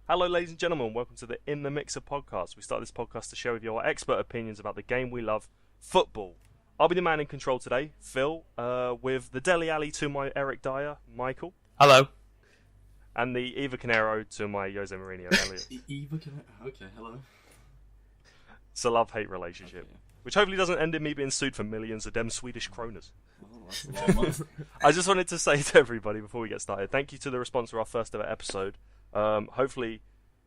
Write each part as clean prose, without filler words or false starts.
Hello, ladies and gentlemen. Welcome to the In the Mixer podcast. We start this podcast to share with you our expert opinions about the game we love, football. I'll be the man in control today, Phil, with the Deli Alley to my Eric Dyer, Michael. Hello. And the Eva Canero to my Jose Mourinho, Elliot. Eva Canero? Okay, hello. It's a love-hate relationship, Okay. which hopefully doesn't end in me being sued for millions of them Swedish kroners. Oh, that's a lot of money. I just wanted to say to everybody before we get started, thank you to the response to our first ever episode. Hopefully,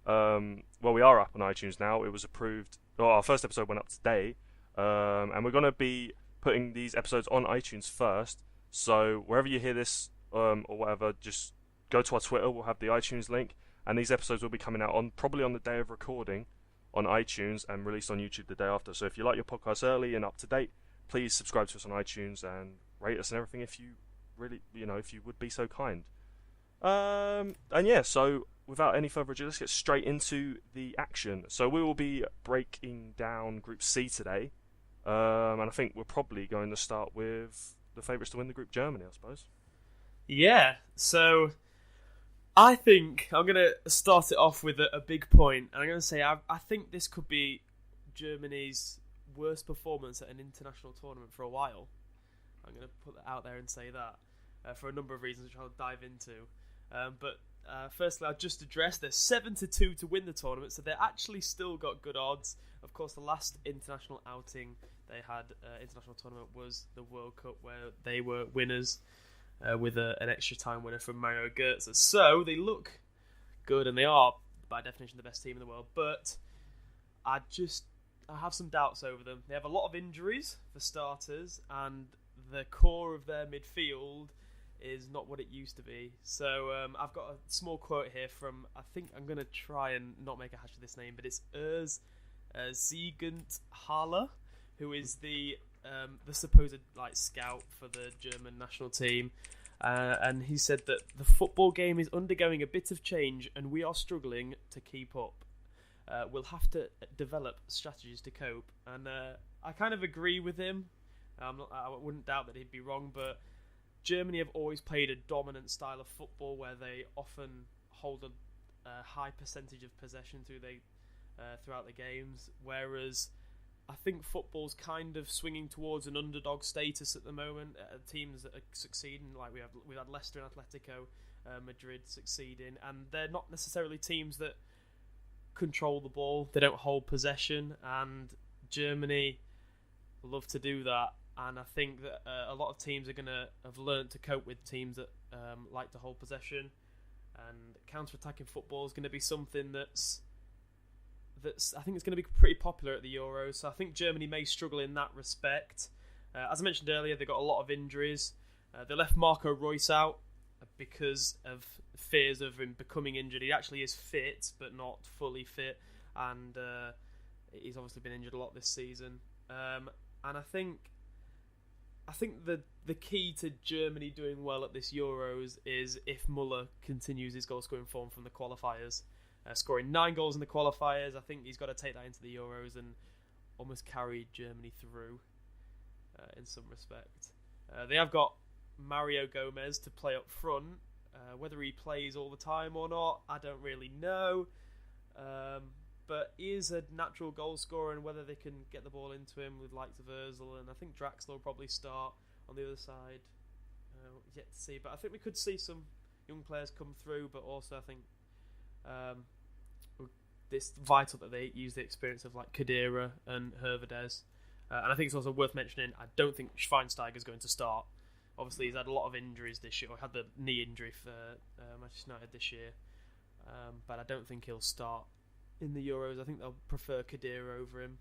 we are up on iTunes now. It was approved. Our first episode went up today, and we're going to be putting these episodes on iTunes first. So wherever you hear this or whatever, just go to our Twitter. We'll have the iTunes link, and these episodes will be coming out probably on the day of recording on iTunes and released on YouTube the day after. So if you like your podcast early and up to date, please subscribe to us on iTunes and rate us and everything if you really, if you would be so kind. So without any further ado, let's get straight into the action. So we will be breaking down Group C today, and I think we're probably going to start with the favourites to win the group, Germany, I suppose. Yeah, so I think I'm going to start it off with a big point. And I'm going to say I think this could be Germany's worst performance at an international tournament for a while. I'm going to put that out there and say that for a number of reasons, which I'll dive into. Firstly, I'll just address they're 7-2 to win the tournament, so they actually still got good odds. Of course, the last international outing they had, international tournament, was the World Cup, where they were winners with an extra time winner from Mario Götze. So they look good, and they are, by definition, the best team in the world. But I have some doubts over them. They have a lot of injuries, for starters, and the core of their midfield is not what it used to be. So I've got a small quote here from, I think I'm going to try and not make a hash of this name, but it's Urs Siegenthaler, who is the supposed scout for the German national team. And he said that the football game is undergoing a bit of change and we are struggling to keep up. We'll have to develop strategies to cope. And I kind of agree with him. I wouldn't doubt that he'd be wrong, but Germany have always played a dominant style of football where they often hold a high percentage of possession throughout the games, whereas I think football's kind of swinging towards an underdog status at the moment. Teams that are succeeding, like we've had Leicester and Atletico Madrid succeeding, and they're not necessarily teams that control the ball. They don't hold possession, and Germany love to do that. And I think that a lot of teams are going to have learned to cope with teams that like to hold possession. And counter-attacking football is going to be something that's I think it's going to be pretty popular at the Euros. So I think Germany may struggle in that respect. As I mentioned earlier, they've got a lot of injuries. They left Marco Reus out because of fears of him becoming injured. He actually is fit, but not fully fit. And he's obviously been injured a lot this season. And I think the key to Germany doing well at this Euros is if Muller continues his goal-scoring form from the qualifiers. Scoring 9 goals in the qualifiers, I think he's got to take that into the Euros and almost carry Germany through in some respect. They have got Mario Gomez to play up front. Whether he plays all the time or not, I don't really know. But he is a natural goal scorer, and whether they can get the ball into him with likes of Ozil, and I think Draxler will probably start on the other side. Yet to see, but I think we could see some young players come through. But also, I think it's vital that they use the experience of like Khedira and Hervedez. And I think it's also worth mentioning, I don't think Schweinsteiger is going to start. Obviously, he's had a lot of injuries this year, or had the knee injury for Manchester United this year. But I don't think he'll start in the Euros. I think they'll prefer Khedira over him,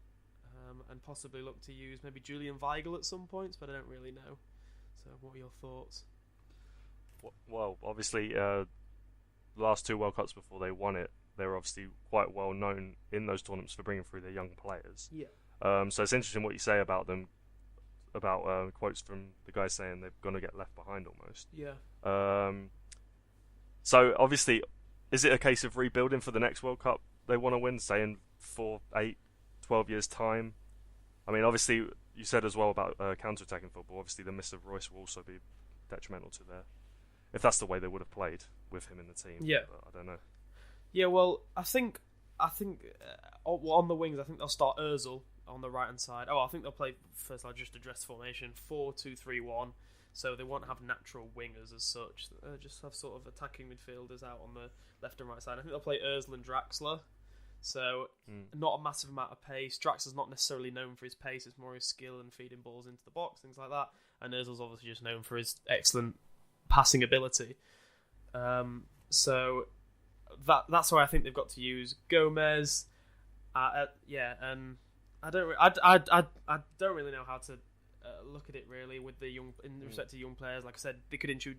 and possibly look to use maybe Julian Weigl at some points, but I don't really know. So what are your thoughts? Well, obviously, the last 2 World Cups before they won it, they were obviously quite well known in those tournaments for bringing through their young players. Yeah. So it's interesting what you say about them, about quotes from the guys saying they're going to get left behind almost. Yeah. So obviously, is it a case of rebuilding for the next World Cup they want to win, say in 4, 8, 12 years' time? I mean, obviously, you said as well about counter-attacking football. Obviously, the miss of Royce will also be detrimental to their... If that's the way they would have played with him in the team. Yeah. But I don't know. Yeah, well, I think on the wings, I think they'll start Özil on the right hand side. Oh, I think they'll play first. I'll just address formation 4-2-3-1. So they won't have natural wingers as such. Just have sort of attacking midfielders out on the left and right side. I think they'll play Özil and Draxler. So not a massive amount of pace. Draxler's not necessarily known for his pace. It's more his skill and feeding balls into the box, things like that. And Özil's obviously just known for his excellent passing ability. So that's why I think they've got to use Gomez. And I don't really know how to look at it really with the young in respect to young players. Like I said, they could include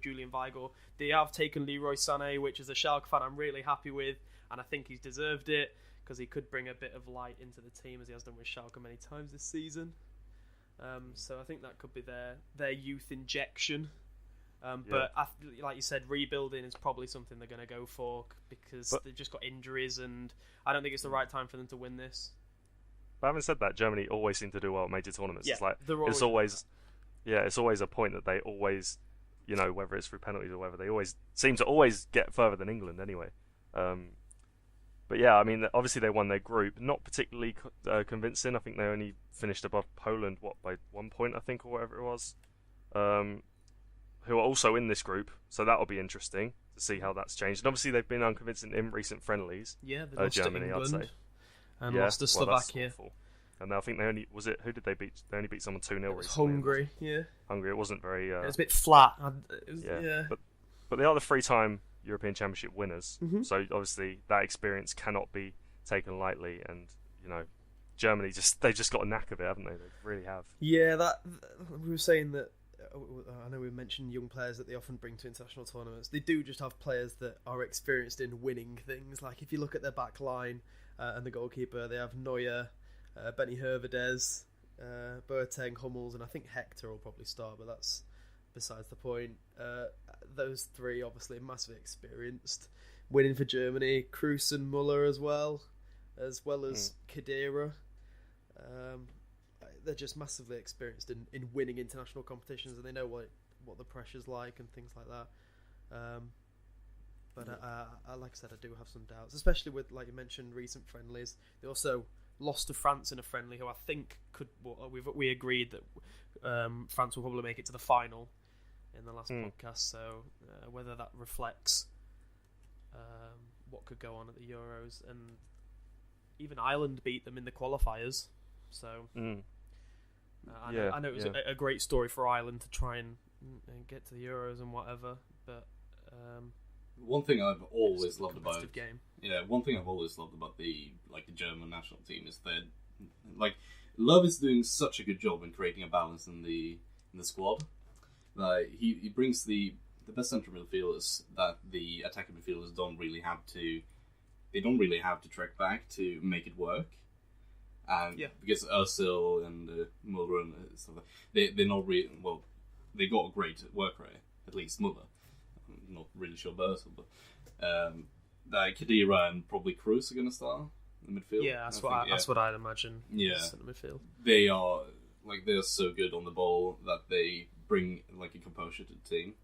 Julian Weigl. They have taken Leroy Sané, which as a Schalke fan I'm really happy with, and I think he's deserved it because he could bring a bit of light into the team as he has done with Schalke many times this season. So I think that could be their youth injection. But like you said, rebuilding is probably something they're going to go for because they've just got injuries, and I don't think it's the right time for them to win this. But having said that, Germany always seem to do well at major tournaments. Yeah, it's like it's always a point that they always, whether it's through penalties or whether they always seem to get further than England anyway. But yeah, I mean, obviously they won their group, not particularly convincing. I think they only finished above Poland by 1 point, I think, or whatever it was. Who are also in this group, so that'll be interesting to see how that's changed. And obviously they've been unconvincing in recent friendlies. Yeah, they lost Germany, to England, I'd say. And lost to Slovakia. And I think who did they beat? They only beat someone 2-0 recently. Hungary, yeah. Hungary, it wasn't very... it was a bit flat. But they are the 3-time European Championship winners, so obviously that experience cannot be taken lightly, and, Germany, they've just got a knack of it, haven't they? They really have. Yeah, we were saying that, I know we mentioned young players that they often bring to international tournaments. They do just have players that are experienced in winning things. Like if you look at their back line and the goalkeeper, they have Neuer, Benny Hervedez, Boateng, Hummels, and I think Hector will probably start, but that's besides the point. Those three obviously massively experienced, winning for Germany. Kroos and Muller as well as Khedira. They're just massively experienced in winning international competitions, and they know what the pressure's like and things like that. But like I said, I do have some doubts, especially with, like you mentioned, recent friendlies. They also lost to France in a friendly, who I think could. Well, we agreed that France will probably make it to the final in the last podcast. So whether that reflects what could go on at the Euros, and even Ireland beat them in the qualifiers. So. I know it was a great story for Ireland to try and get to the Euros and whatever, but one thing I've always loved about the German national team is that Love is doing such a good job in creating a balance in the squad. He brings the best central midfielders that the attacking midfielders don't really have to track back to make it work. Because Özil and Muller and stuff, they're not really they got a great work rate, at least Muller. I'm not really sure about Özil, but Khedira and probably Kroos are going to start in the midfield. Yeah, that's what I'd imagine. Yeah, in the midfield. They're so good on the ball that they bring a composure to the team,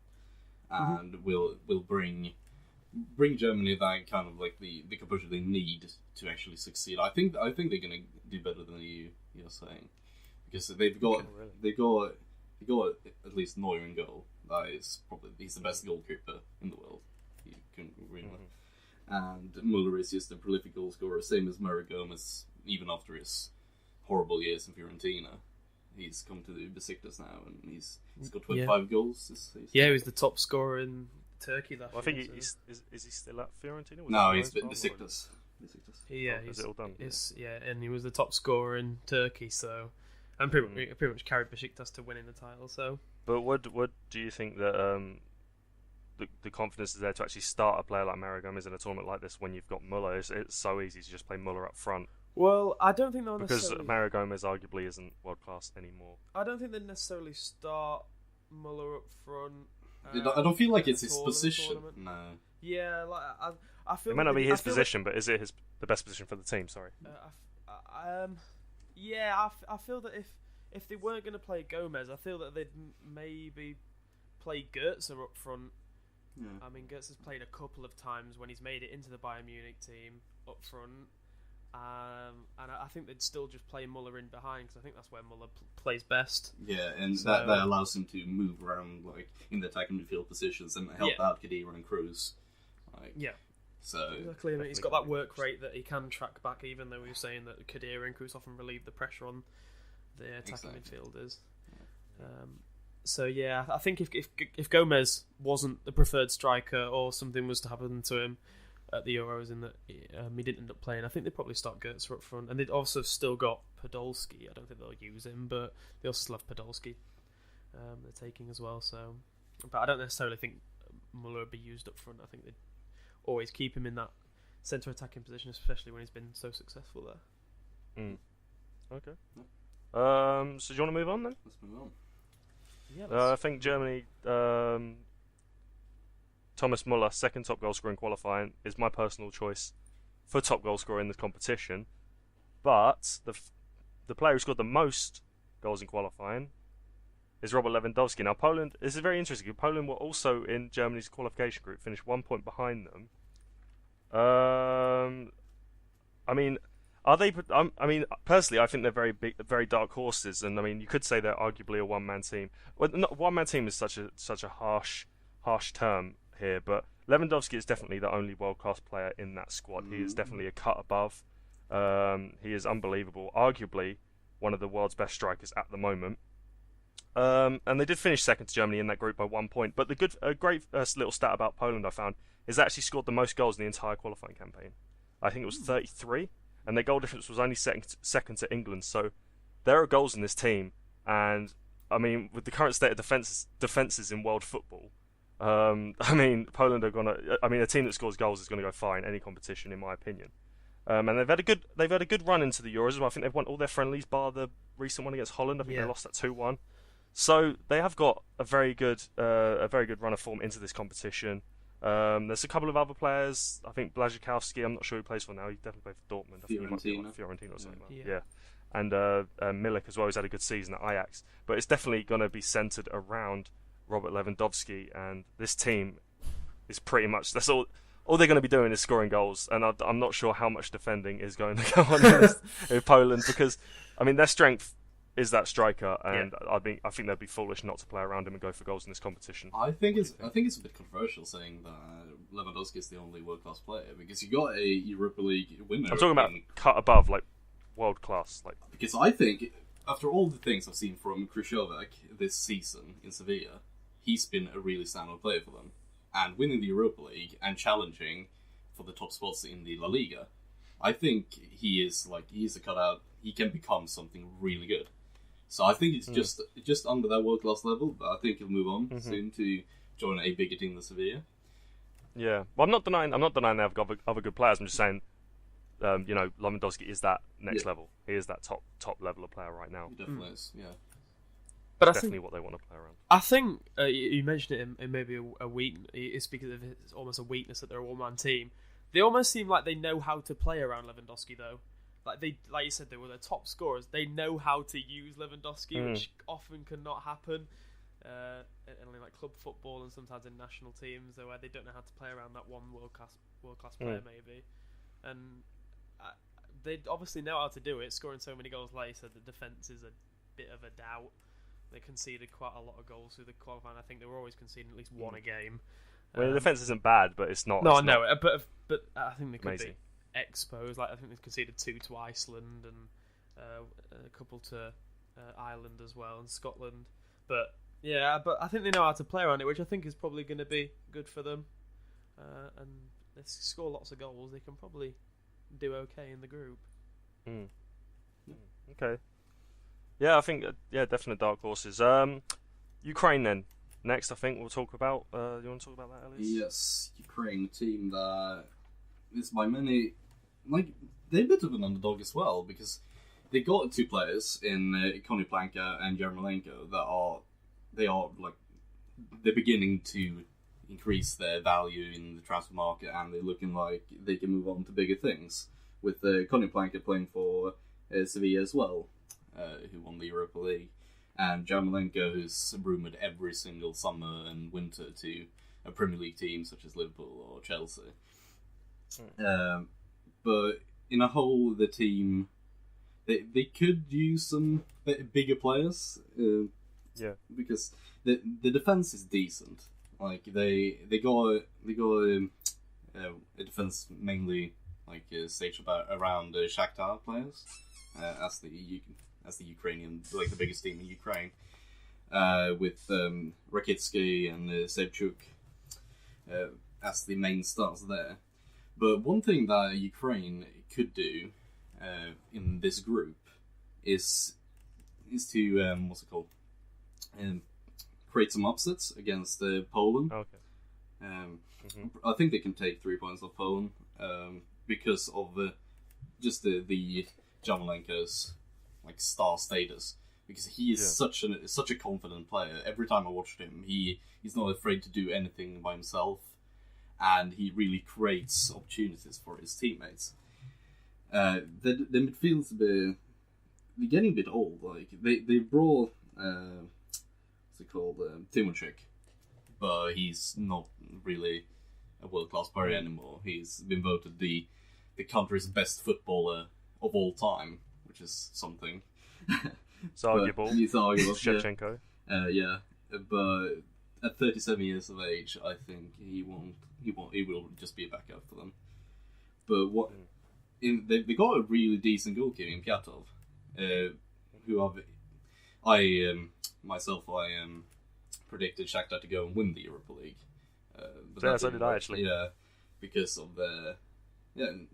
and will bring Germany that kind of the composure they need to actually succeed. I think they're going to do better than you're saying, because they've got at least Neuer in goal. He's the best goalkeeper in the world. You couldn't agree more. And Muller is just a prolific goal scorer, same as Mario Gomez. Even after his horrible years in Fiorentina, he's come to the Besiktas now, and he's got 25 goals this season. Yeah, he was the top scorer in Turkey last year. I think is he still at Fiorentina? No, he's Besiktas. Yeah, is it all done? And he was the top scorer in Turkey, and pretty much carried Besiktas to winning the title. So, but what do you think that the confidence is there to actually start a player like Mario Gomez in a tournament like this when you've got Muller? It's so easy to just play Muller up front. Well, I don't think they'll because Mario Gomez arguably isn't world class anymore. I don't think they necessarily start Muller up front. I don't feel like it's his position. No. Yeah, I feel. It may not be his position, but is it the best position for the team? Sorry. I feel that if they weren't going to play Gomez, I feel that they'd maybe play Goetze up front Yeah. I mean, Götze has played a couple of times when he's made it into the Bayern Munich team up front. And I think they'd still just play Muller in behind because I think that's where Muller plays best. Yeah, and So- that allows him to move around like in the attacking midfield positions and help Yeah. out Khedira and Cruz. Like, Yeah, so exactly. I mean, he's got that work rate that he can track back, even though we were saying that Khedira and Cruz often relieve the pressure on the attacking Exactly. midfielders. So yeah, I think if Gomez wasn't the preferred striker or something was to happen to him at the Euros in that he didn't end up playing, I think they'd probably start Götze up front, and they'd also still got Podolski. I don't think they'll use him, but they also still have Podolski. They're taking as well. So, but I don't necessarily think Muller would be used up front. I think they'd always keep him in that centre attacking position, especially when he's been so successful there. Okay. So do you want to move on then? let's move on. Yeah, I think Germany, Thomas Muller, second top goal scorer in qualifying, is my personal choice for top goal scorer in this competition. But the player who scored the most goals in qualifying is Robert Lewandowski. Now, Poland, this is very interesting. Poland were also in Germany's qualification group, finished 1 point behind them. I mean, are they? I mean, personally, I think they're very big, very dark horses, and I mean, you could say they're arguably a one-man team. Well, not one-man team is such a harsh term here, but Lewandowski is definitely the only world-class player in that squad. He is definitely a cut above. He is unbelievable, arguably one of the world's best strikers at the moment. And they did finish second to Germany in that group by 1 point. But a great little stat about Poland I found is they actually scored the most goals in the entire qualifying campaign. I think it was 33, and their goal difference was only second to England. So there are goals in this team, and I mean, with the current state of defenses in world football, I mean, Poland are gonna. I mean, a team that scores goals is going to go far in any competition, in my opinion. And they've had a good run into the Euros as well. I think they've won all their friendlies, bar the recent one against Holland. I think they lost that 2-1. So they have got a very good run of form into this competition. There's a couple of other players. I think Błaszczykowski, I'm not sure who he plays for now. He definitely played for Dortmund. I think he might be like Fiorentina or something. Yeah. And Milik as well. He's had a good season at Ajax. But it's definitely going to be centred around Robert Lewandowski, and this team is pretty much, that's all they're going to be doing is scoring goals, and I'm not sure how much defending is going to go on in Poland, because I mean their strength is that striker, and I think they'd be foolish not to play around him and go for goals in this competition. I think it's a bit controversial saying that Lewandowski is the only world class player, because you got a Europa League winner. I'm talking about cut above, like world class, like. Because I think after all the things I've seen from Krychowiak this season in Sevilla, he's been a really standout player for them, and winning the Europa League and challenging for the top spots in the La Liga. I think he's a cutout. He can become something really good. So I think it's just under that world class level, but I think he'll move on soon to join a bigger team than Sevilla. Yeah, well, I'm not denying they have other good players. I'm just saying, Lewandowski is that next level. He is that top level of player right now. He definitely is. Yeah. But It's definitely what they want to play around. I think you mentioned it in maybe a weakness. It's because it's almost a weakness that they're a one-man team. They almost seem like they know how to play around Lewandowski, though. Like you said, they were their top scorers. They know how to use Lewandowski, which often cannot happen in like club football and sometimes in national teams, where they don't know how to play around that one world class player, maybe. And they obviously know how to do it. Scoring so many goals, like you said, the defense is a bit of a doubt. They conceded quite a lot of goals through the qualifying. I think they were always conceding at least one a game. Well, the defense isn't bad, but it's not. No, I know, but I think they could amazing. be exposed. Like I think they've conceded 2 to Iceland and a couple to Ireland as well and Scotland. But I think they know how to play around it, which I think is probably going to be good for them. And they score lots of goals. They can probably do okay in the group. Okay. Yeah, I think definite dark horses. Ukraine then. Next, I think we'll talk about. You want to talk about that, Elias? Yes, Ukraine team that is by many they're a bit of an underdog as well, because they got 2 players in Konoplyanka and Yarmolenko they're beginning to increase their value in the transfer market, and they're looking like they can move on to bigger things. With Konoplyanka playing for Sevilla as well, who won the Europa League. And Yarmolenko, who's rumoured every single summer and winter to a Premier League team such as Liverpool or Chelsea. But in a whole, the team they could use some bigger players. Because the defense is decent. Like they got a defense mainly like staged around Shakhtar players as the Ukrainian, like the biggest team in Ukraine, with Rakitsky and Sevchuk as the main stars there. But one thing that Ukraine could do in this group is to what's it called? Create some upsets against Poland. Okay. I think they can take 3 points off Poland because of just the Yarmolenko's like star status. Because he is such a confident player. Every time I watched him, he's not afraid to do anything by himself, and he really creates opportunities for his teammates. The midfield's they're getting a bit old. Like they brought what's it called, Timoshek, but he's not really a world-class player anymore. He's been voted the country's best footballer of all time, which is something. It's arguable. It's arguable. Shevchenko. Yeah, but at 37 years of age, I think he will just be a backup for them. But they got a really decent goalkeeper in Pyatov, who I predicted Shakhtar to go and win the Europa League. But so did I actually. Yeah, because of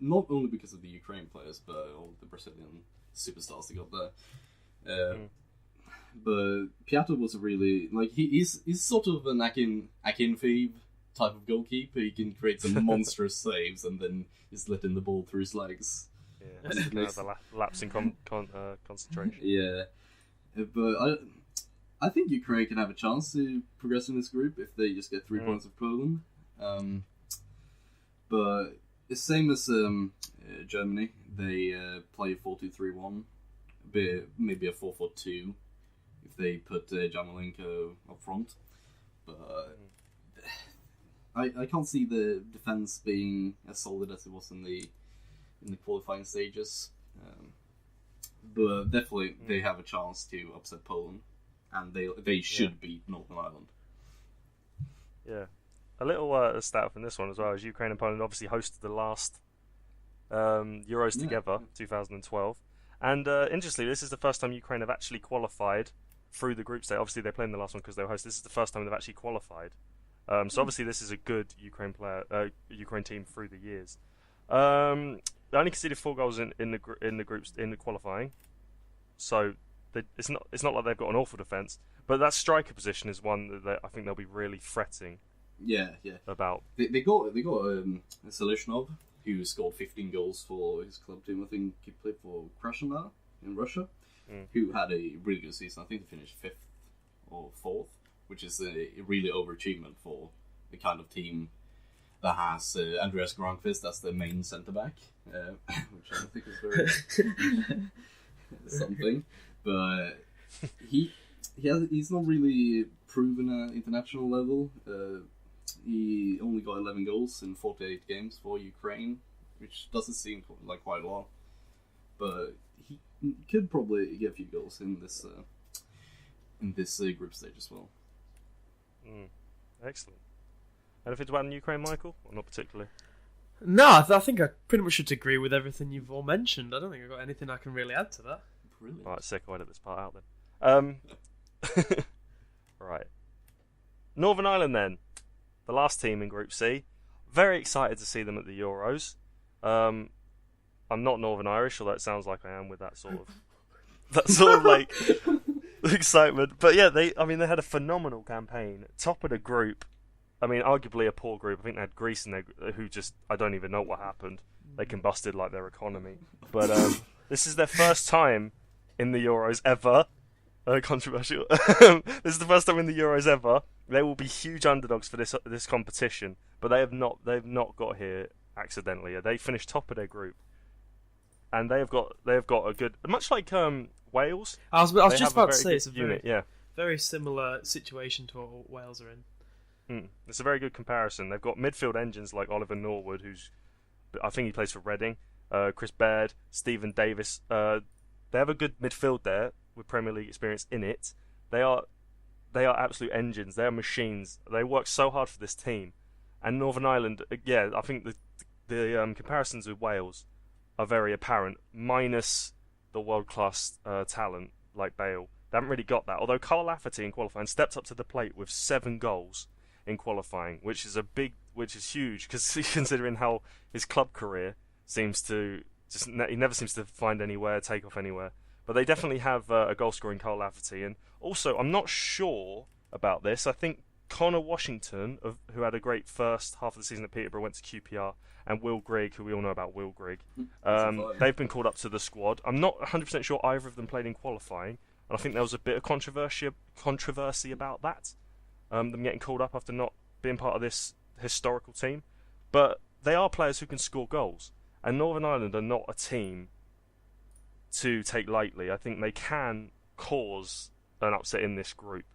not only because of the Ukraine players, but all the Brazilian superstars they got there. But Pyatov was really he's sort of an Akinfeev type of goalkeeper. He can create some monstrous saves and then just letting the ball through his legs. Yeah, the lapse in concentration. Yeah, but I think Ukraine can have a chance to progress in this group if they just get 3 points of Poland. But it's same as Germany. They play 4-2-3-1, maybe a 4-4-2 if they put Yarmolenko up front. But I can't see the defense being as solid as it was in the qualifying stages. But definitely they have a chance to upset Poland, and they should beat Northern Ireland. Yeah. A little stat from this one as well is Ukraine and Poland obviously hosted the last Euros together, 2012. And interestingly, this is the first time Ukraine have actually qualified through the group stage. Obviously, they played in the last one because they were hosts. This is the first time they've actually qualified. So obviously, this is a good Ukraine team through the years. They only conceded 4 goals in the groups in the qualifying. So it's not like they've got an awful defence. But that striker position is one that I think they'll be really fretting. Yeah. About they got Seleshnov, who scored 15 goals for his club team. I think he played for Krasnodar in Russia, who had a really good season. I think they finished 5th or 4th, which is a really overachievement for the kind of team that has Andreas Granqvist as the main centre back, which I think is very something. But he's not really proven at international level. He only got 11 goals in 48 games for Ukraine, which doesn't seem like quite a lot. But he could probably get a few goals in this group stage as well. Excellent. Anything to add on Ukraine, Michael? Or not particularly? No, I think I pretty much should agree with everything you've all mentioned. I don't think I've got anything I can really add to that. Brilliant. Alright, sick. I'll edit this part out then. Right. Northern Ireland then. The last team in Group C. Very excited to see them at the Euros. I'm not Northern Irish, although it sounds like I am with that sort of like excitement. But yeah, they had a phenomenal campaign. Top of the group. I mean, arguably a poor group. I think they had Greece in there, who just, I don't even know what happened. They combusted like their economy. But this is their first time in the Euros ever. Controversial. This is the first time in the Euros ever. They will be huge underdogs for this competition, but they've not got here accidentally. They finished top of their group, and they've got a good, much like Wales. I was just about to say it's a very very similar situation to what Wales are in. It's a very good comparison. They've got midfield engines like Oliver Norwood, I think he plays for Reading, Chris Baird, Stephen Davis. They have a good midfield there with Premier League experience in it. They are absolute engines. They are machines. They work so hard for this team. And Northern Ireland, I think the comparisons with Wales are very apparent, minus the world-class talent like Bale. They haven't really got that. Although Carl Lafferty in qualifying stepped up to the plate with 7 goals in qualifying, which is huge, because considering how his club career seems to he never seems to find anywhere, take off anywhere. But they definitely have a goal-scoring Carl Lafferty. And also, I'm not sure about this. I think Connor Washington, who had a great first half of the season at Peterborough, went to QPR, and Will Grigg, who we all know about Will Grigg, they've been called up to the squad. I'm not 100% sure either of them played in qualifying, and I think there was a bit of controversy about that, them getting called up after not being part of this historical team. But they are players who can score goals, and Northern Ireland are not a team to take lightly. I think they can cause an upset in this group.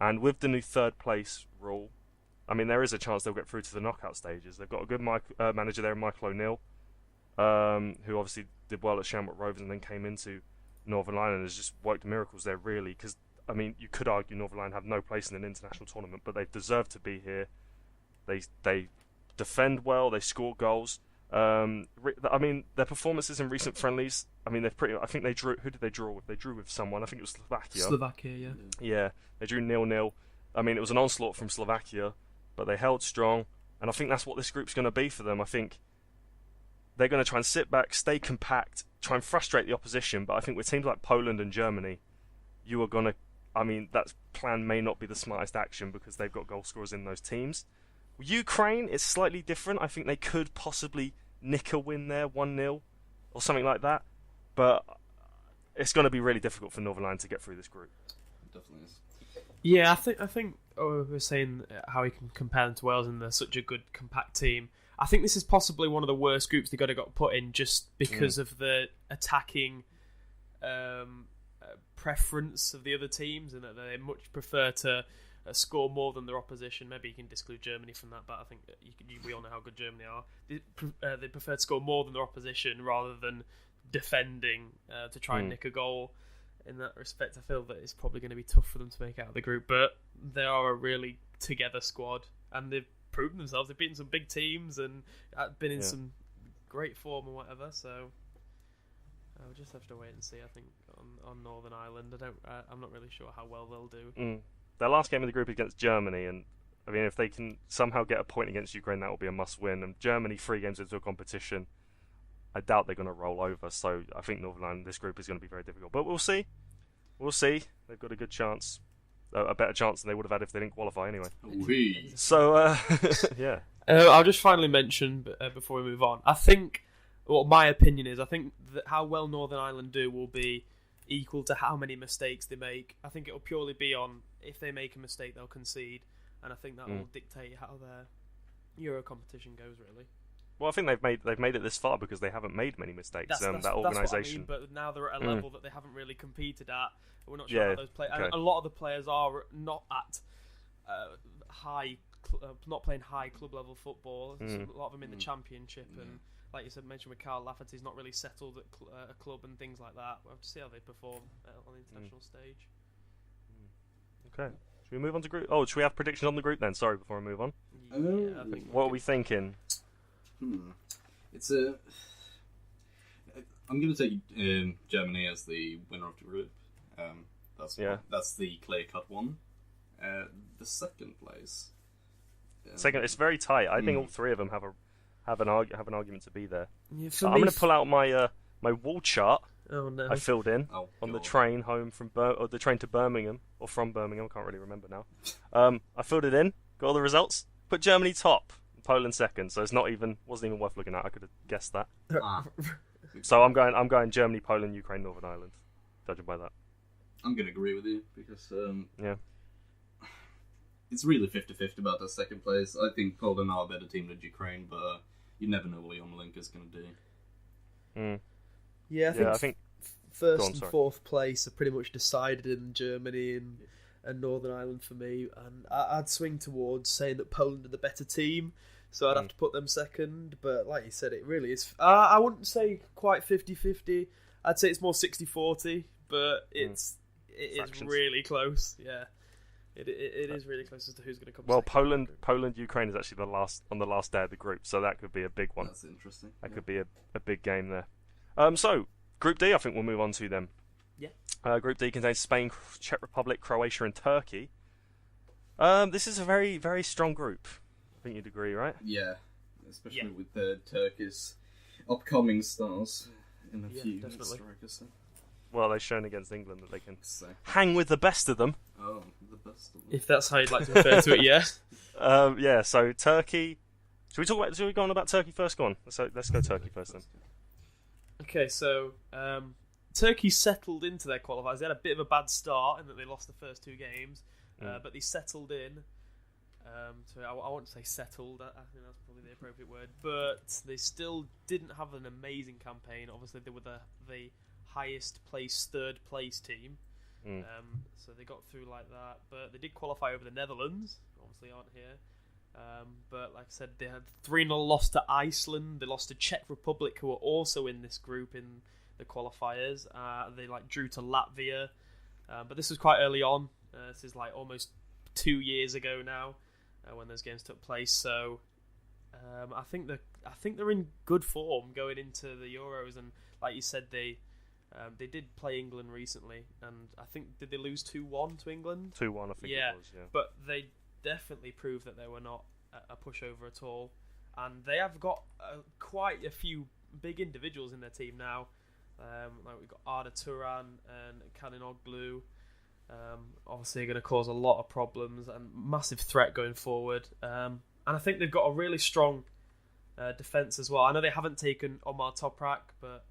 And with the new third place rule, I mean, there is a chance they'll get through to the knockout stages. They've got a good manager there, Michael O'Neill, who obviously did well at Shamrock Rovers and then came into Northern Ireland and has just worked miracles there, really. Because, I mean, you could argue Northern Ireland have no place in an international tournament, but they deserve to be here. They defend well, they score goals. I mean, their performances in recent friendlies, I mean, I think they drew. Who did they draw with? They drew with someone. I think it was Slovakia. Slovakia, yeah. Yeah, they drew 0-0. I mean, it was an onslaught from Slovakia, but they held strong, and I think that's what this group's going to be for them. I think they're going to try and sit back, stay compact, try and frustrate the opposition. But I think with teams like Poland and Germany, you are going to. I mean, that plan may not be the smartest action because they've got goal scorers in those teams. Ukraine is slightly different. I think they could possibly nick a win there, 1-0 or something like that. But it's going to be really difficult for Northern Ireland to get through this group. It definitely is. Yeah, I think we're saying how we can compare them to Wales, and they're such a good compact team. I think this is possibly one of the worst groups they got put in just because of the attacking preference of the other teams, and that they much prefer to score more than their opposition. Maybe you can exclude Germany from that, but I think we all know how good Germany are. They prefer to score more than their opposition rather than defending to try and nick a goal. In that respect, I feel that it's probably going to be tough for them to make out of the group, but they are a really together squad, and they've proven themselves. They've beaten some big teams and been in some great form and whatever, so I'll just have to wait and see. I think on Northern Ireland, I'm not really sure how well they'll do. Their last game of the group is against Germany, and I mean, if they can somehow get a point against Ukraine, that will be a must-win. And Germany, 3 games into a competition, I doubt they're going to roll over. So I think Northern Ireland, this group is going to be very difficult. But we'll see. We'll see. They've got a good chance, a better chance than they would have had if they didn't qualify anyway. Wee. So, yeah. I'll just finally mention before we move on. I think what my opinion is, I think that how well Northern Ireland do will be equal to how many mistakes they make. I think it will purely be on if they make a mistake, they'll concede, and I think that will dictate how their Euro competition goes. Really. Well, I think they've made it this far because they haven't made many mistakes. That organisation. That's what I mean, but now they're at a level that they haven't really competed at. We're not sure how those players. Okay. And a lot of the players are not at not playing high club level football. A lot of them in the Championship, and like you said, mentioned with Carl Lafferty, he's not really settled at a club and things like that. We'll have to see how they perform on the international stage. Okay. Should we move on to group? Oh, should we have predictions on the group then? Sorry, before I move on. Yeah, I think. What are we thinking? It's a. I'm going to take Germany as the winner of the group. That's the clear-cut one. The second place. Second, it's very tight. I think all 3 of them have an argument to be there. Yeah, I'm going to pull out my my wall chart. Oh no! I filled in on the train home from the train to Birmingham or from Birmingham. I can't really remember now. I filled it in, got all the results. Put Germany top, Poland second. So wasn't even worth looking at. I could have guessed that. So I'm going Germany, Poland, Ukraine, Northern Ireland. Judging by that. I'm going to agree with you because it's really 50-50 about the second place. I think Poland are a better team than Ukraine, but you never know what Yarmolenko is going to do. Yeah, I think first and fourth place are pretty much decided in Germany, and and Northern Ireland for me. And I'd swing towards saying that Poland are the better team, so I'd have to put them second. But like you said, it really is. I wouldn't say quite 50-50. I'd say it's more 60-40, but it is really close. Yeah. It is really close as to who's going to come. Well, Poland, Ukraine is actually on the last day of the group, so that could be a big one. That's interesting. That could be a big game there. So Group D, I think we'll move on to them. Yeah. Group D contains Spain, Czech Republic, Croatia, and Turkey. This is a very, very strong group. I think you'd agree, right? Yeah, especially with the Turkish upcoming stars in a few strikers. Well, they've shown against England that they can Exactly. hang with the best of them. Oh, the best of them. If that's how you'd like to refer to it, yeah. Yeah. So Turkey. Should we go on about Turkey first? Go on. Let's go Turkey first then. Okay, so Turkey settled into their qualifiers. They had a bit of a bad start in that they lost the first two games, but they settled in. So I want to say settled. I think that's probably the appropriate word. But they still didn't have an amazing campaign. Obviously, they were the highest placed third place team. So they got through like that. But they did qualify over the Netherlands. Obviously, aren't here. But like I said, they had 3-0 loss to Iceland. They lost to Czech Republic, who were also in this group in the qualifiers. They drew to Latvia, but this was quite early on. This is almost 2 years ago now when those games took place. So I think they're in good form going into the Euros. And like you said, they did play England recently, and I think did they lose 2-1 to England? 2-1, I think it was. Yeah. But they definitely proved that they were not a pushover at all, and they have got quite a few big individuals in their team now. We've got Arda Turan and Kaninoglu. Obviously, going to cause a lot of problems and massive threat going forward. And I think they've got a really strong defence as well. I know they haven't taken Omar Toprak, but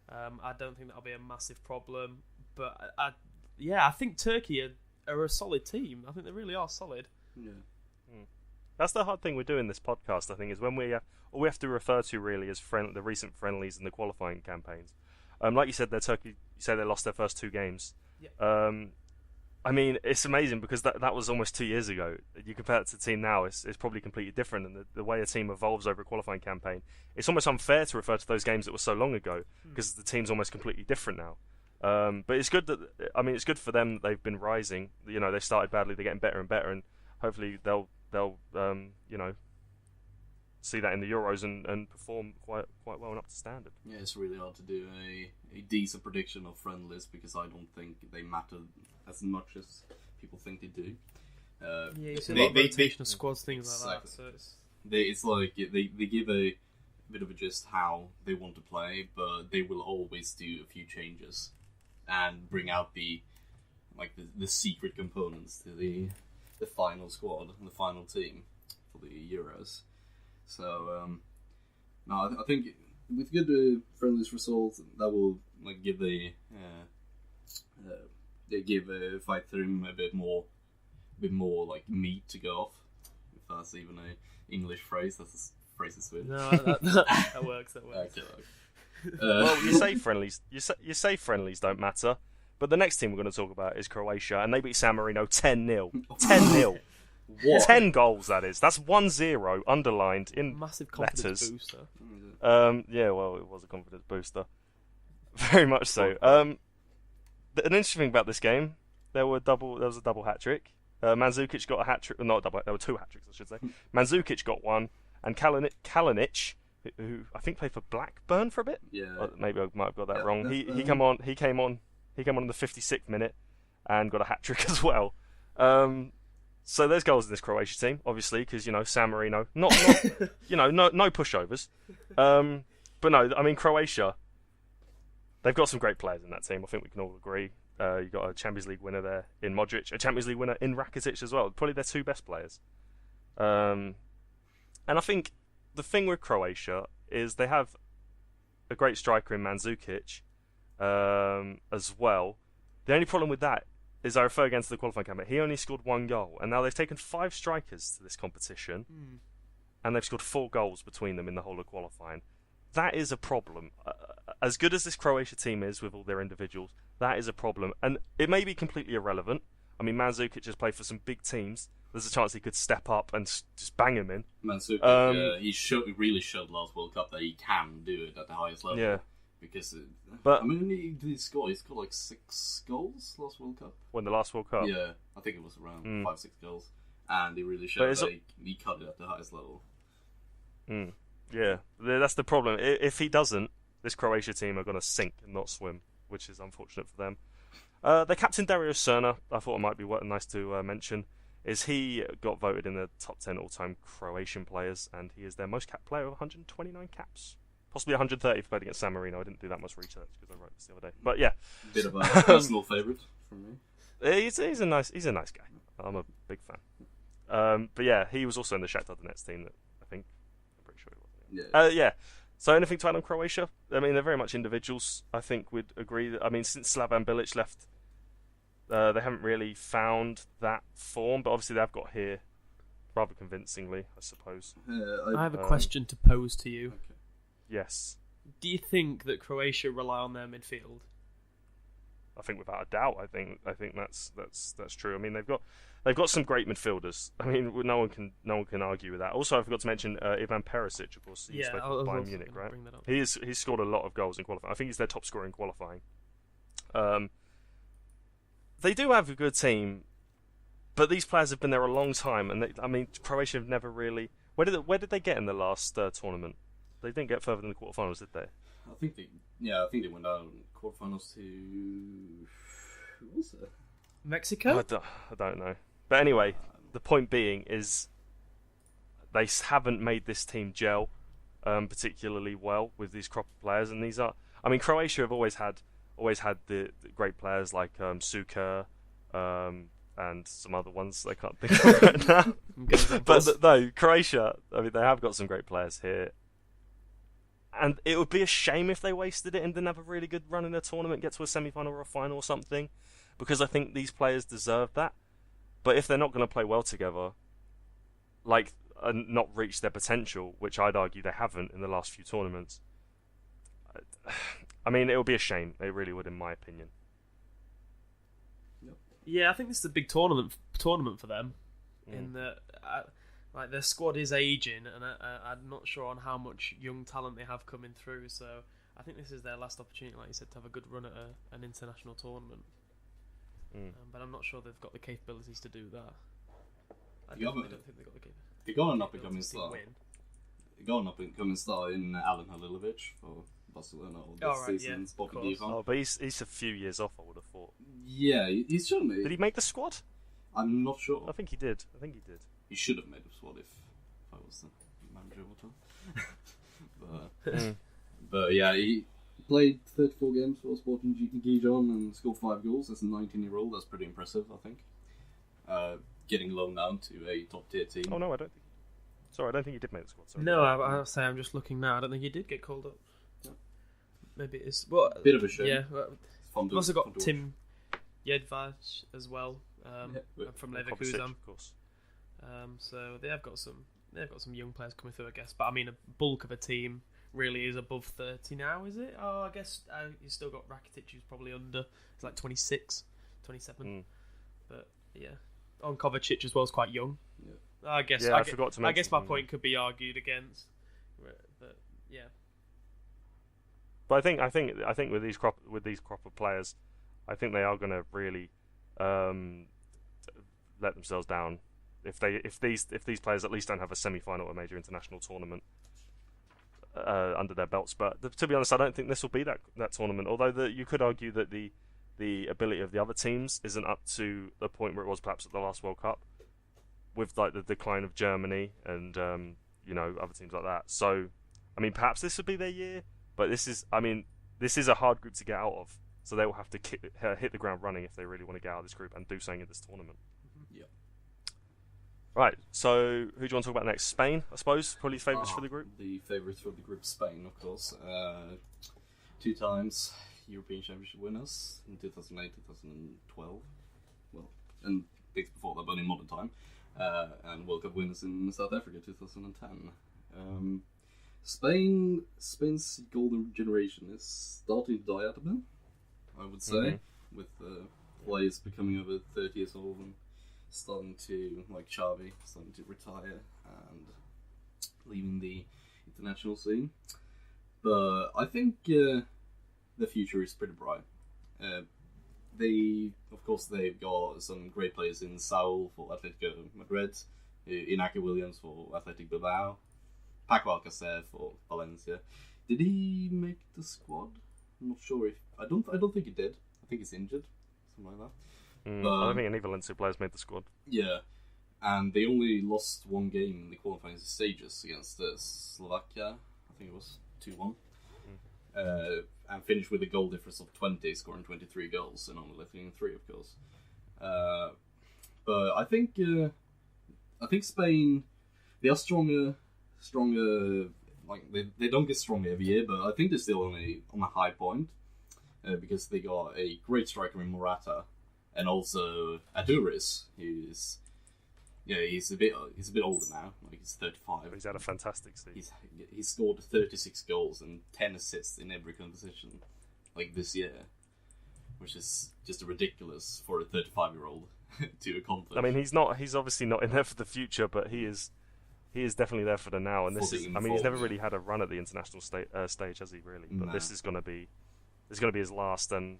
I don't think that'll be a massive problem. But I think Turkey are a solid team. I think they really are solid. Yeah. That's the hard thing we're doing this podcast, I think, is when all we have to refer to really is the recent friendlies and the qualifying campaigns. Like you said, Turkey. You say they lost their first two games. Yeah. I mean, it's amazing because that was almost 2 years ago. You compare it to the team now, it's probably completely different. And the way a team evolves over a qualifying campaign, it's almost unfair to refer to those games that were so long ago because the team's almost completely different now. But it's good it's good for them that they've been rising. You know, they started badly, they're getting better and better, and hopefully they'll see that in the Euros and perform quite well and up to standard. Yeah, it's really hard to do a decent prediction of friendlies because I don't think they matter as much as people think they do. You see a lot of rotation of squads, things like that. So it's like they give a bit of a gist how they want to play, but they will always do a few changes and bring out the secret components to the final squad and the final team for the Euros. So I think with good friendlies results, that will give they give Fight Thrim a bit more meat to go off. If that's even an English phrase, that's a phrase in Swedish. No, that works. That works. Okay. Well, you say friendlies. You say friendlies don't matter, but the next team we're going to talk about is Croatia, and they beat San Marino 10-0. 10-0. What? 10 goals, that is. That's 1-0 underlined in massive confidence letters. booster. Yeah, well, it was a confidence booster. Very much so. An interesting thing about this game, there was a double hat-trick. Mandzukic got a hat-trick. Not a double, there were two hat-tricks, I should say. Mandzukic got one, and Kalinic, who I think played for Blackburn for a bit. Yeah. Or maybe I might have got that wrong. He that's, came on in the 56th minute and got a hat-trick as well. So there's goals in this Croatia team, obviously, because San Marino, not no pushovers. But no, I mean Croatia, they've got some great players in that team. I think we can all agree. You got a Champions League winner there in Modric, a Champions League winner in Rakitic as well. Probably their two best players. And I think the thing with Croatia is they have a great striker in Mandzukic as well. The only problem with that is I refer again to the qualifying campaign. He only scored 1 goal, and now they've taken 5 strikers to this competition, and they've scored 4 goals between them in the whole of qualifying. That is a problem. As good as this Croatia team is with all their individuals, that is a problem. And it may be completely irrelevant. I mean, Mandzukic has played for some big teams. There's a chance he could step up and just bang him in. Mandzukic, he really showed last World Cup that he can do it at the highest level. Yeah. Because, But I mean, he scored like 6 goals last World Cup. when the last World Cup, Yeah, I think it was around 5-6 goals. And he really showed that he cut it at the highest level. Yeah, that's the problem. If he doesn't, this Croatia team are going to sink and not swim, which is unfortunate for them. Their captain Dario Srna, I thought it might be nice to mention, is he got voted in the top 10 all-time Croatian players, and he is their most capped player with 129 caps. Possibly 130 if he played against San Marino. I didn't do that much research because I wrote this the other day. But yeah, Bit of a personal favourite from me. he's a nice guy. I'm a big fan. But yeah, he was also in the Shakhtar Donetsk team that I'm pretty sure he was. Yeah. So anything to add on Croatia? I mean, they're very much individuals. I think we'd agree that. I mean, since Slavan Bilic left, they haven't really found that form. But obviously, they've got here rather convincingly, I suppose. I have a question to pose to you. Okay. Yes, Do you think that Croatia rely on their midfield? I think without a doubt. I think that's true. I mean, they've got some great midfielders. I mean, no one can argue with that. Also, I forgot to mention Ivan Perisic, of course. He's played for Bayern Munich, right? He's scored a lot of goals in qualifying. I think he's their top scorer in qualifying. They do have a good team, but these players have been there a long time, and Croatia have never really. Where did they get in the last tournament? They didn't get further than the quarterfinals, did they? I think they went out in quarterfinals to who was it? Mexico? I don't know. But anyway, the point being is they haven't made this team gel particularly well with these crop of players, and these are. I mean, Croatia have always had the great players like Suker and some other ones I can't think of right now. But no, Croatia. I mean, they have got some great players here. And it would be a shame if they wasted it and didn't have a really good run in the tournament, get to a semi-final or a final or something, because I think these players deserve that. But if they're not going to play well together, and not reach their potential, which I'd argue they haven't in the last few tournaments, I mean, it would be a shame. It really would, in my opinion. Yeah, I think this is a big tournament for them. In that, their squad is aging, and I'm not sure on how much young talent they have coming through. So I think this is their last opportunity, like you said, to have a good run at an international tournament. But I'm not sure they've got the capabilities to do that. I don't think they've got the capabilities. They got an up-and-coming star. They got an up-and-coming star in Alen Halilovic for Barcelona this season. Oh, but he's a few years off, I would have thought. Yeah, he's shown me. Did he make the squad? I'm not sure. I think he did. He should have made the squad if I was the manager of the time. But yeah, he played 34 games for Sporting Gijon and scored 5 goals as a 19-year-old. That's pretty impressive, I think. Getting loaned down to a top-tier team. Oh no, I don't think. Sorry, I don't think he did make the squad. Sorry. No, I'll say I'm just looking now. I don't think he did get called up. No. Maybe it is. Well, bit of a shame. Yeah. We've also got Tim Jedvac as well from Leverkusen. Of course. So they have got some young players coming through, I guess. But I mean, a bulk of a team really is above 30 now, is it? Oh, I guess you've still got Rakitic, who's probably under. It's like 26, 27. But yeah, on Kovacic as well is quite young. Yeah. I guess. Yeah, I forgot to mention. I guess my point could be argued against. But yeah. But I think with these crop of players, I think they are going to really let themselves down if these players at least don't have a semi-final or a major international tournament under their belts. But to be honest, I don't think this will be that tournament. Although you could argue that the ability of the other teams isn't up to the point where it was perhaps at the last World Cup, with like the decline of Germany and other teams like that. So, I mean, perhaps this would be their year. But this is a hard group to get out of. So they will have to hit the ground running if they really want to get out of this group and do something in this tournament. Yeah. Right, so who do you want to talk about next? Spain, I suppose, probably favourites for the group? The favourites for the group, Spain, of course. 2 times European Championship winners in 2008, 2012. Well, and bits before that, but in modern time. And World Cup winners in South Africa, 2010. Spain's golden generation is starting to die out a bit, I would say, with players becoming over 30 years old and starting to, like Xavi, starting to retire and leaving the international scene. But I think the future is pretty bright. They've got some great players in Saul for Atletico Madrid, Inaki Williams for Athletic Bilbao, Paco Alcacer for Valencia. Did he make the squad? I'm not sure if I don't think he did. I think he's injured, something like that. I don't think any Valencia players made the squad. Yeah, and they only lost one game in the qualifying stages against Slovakia. I think it was 2-1. And finished with a goal difference of 20, scoring 23 goals and only letting in 3, of course. But I think Spain, they are stronger. Like they don't get stronger every year, but I think they're still only on a high point because they got a great striker in Morata, and also Aduriz, who's he's a bit older now, like he's 35. He's had a fantastic season. He's scored 36 goals and 10 assists in every competition, like this year, which is just ridiculous for a 35-year-old to accomplish. I mean, he's obviously not in there for the future, but he is definitely there for the now. And this is, I mean, he's never really had a run at the international stage, has he? Really? But this is going to be his last and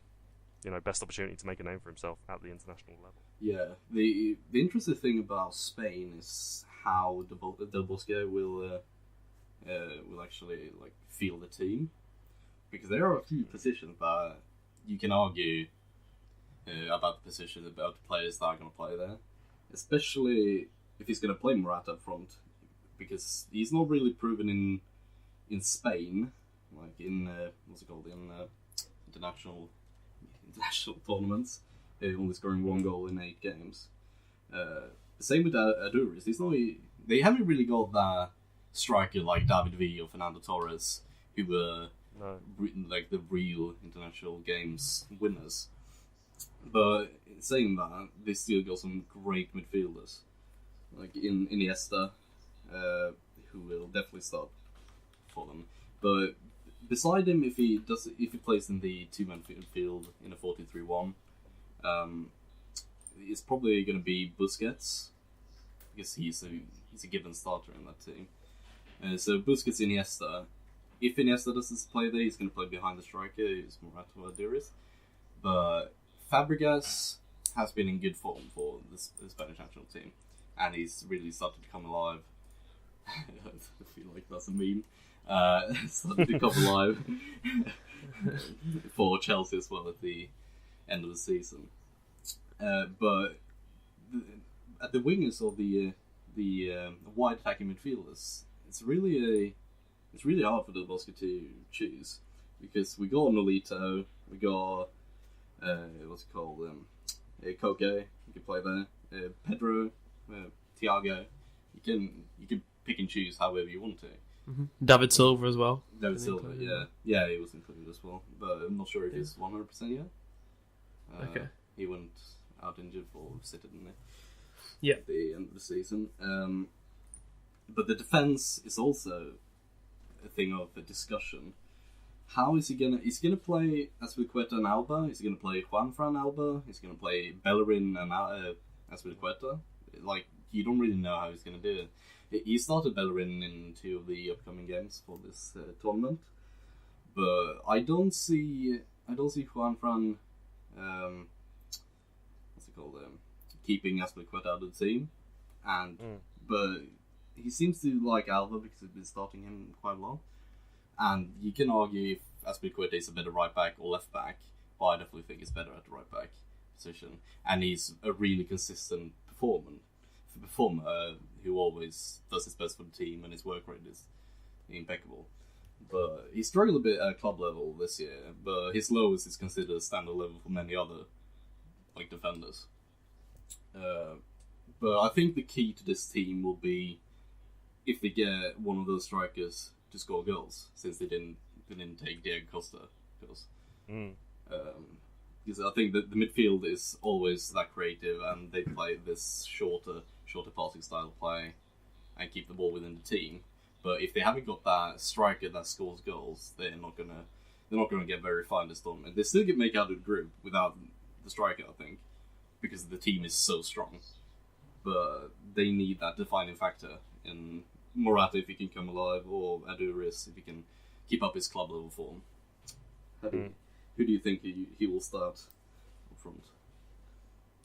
best opportunity to make a name for himself at the international level. Yeah, the interesting thing about Spain is how Del Bosque will actually like field the team, because there are a few positions that you can argue about the position, about the players that are going to play there, especially if he's going to play Morata up front, because he's not really proven in Spain, like in international tournaments, only scoring 1 goal in 8 games. The same with Aduriz. They haven't really got that striker like David Villa or Fernando Torres, who were like the real international games winners. But saying that, they still got some great midfielders, like in Iniesta, who will definitely start for them. But beside him, if he plays in the 2-man midfield in a 4-2-3-1, it's probably going to be Busquets, because he's a given starter in that team. So Busquets, Iniesta. If Iniesta doesn't play there, he's going to play behind the striker, who's Morata or Aduriz. But Fabregas has been in good form for the Spanish national team, and he's really started to come alive. I feel like that's a meme. Started to come alive for Chelsea as well at the end of the season. But at the wingers or the wide attacking midfielders, it's really hard for Del Bosque to choose, because we got Nolito, we got Koke, you can play there, Pedro, Thiago. You can pick and choose however you want to. Mm-hmm. David Silva as well. David Silva, yeah, he was included as well, but I'm not sure if he's 100% yet. Okay. He went out injured for City, didn't he? Yeah. At the end of the season. But the defense is also a thing of a discussion. How is he gonna? Is he gonna play Azpilicueta and Alba? Is he gonna play Juanfran Alba? Is he gonna play Bellerin and Azpilicueta? Like, you don't really know how he's gonna do it. He started Bellerin in 2 of the upcoming games for this tournament, but I don't see Juanfran. Keeping Azpilicueta out of the team, but he seems to like Alba because he's been starting him quite long. And you can argue if Azpilicueta is a better right back or left back, but I definitely think he's better at the right back position. And he's a really consistent performer who always does his best for the team, and his work rate is impeccable. But he struggled a bit at club level this year, but his lowest is considered standard level for many other defenders. But I think the key to this team will be if they get one of those strikers to score goals, since they didn't take Diego Costa, of course. Because I think that the midfield is always that creative, and they play this shorter passing style of play and keep the ball within the team. But if they haven't got that striker that scores goals, they're not gonna get very far in this tournament. They still make out of the group without the striker, I think, because the team is so strong. But they need that defining factor in Morata if he can come alive, or Aduriz if he can keep up his club level form. Who do you think he will start up front?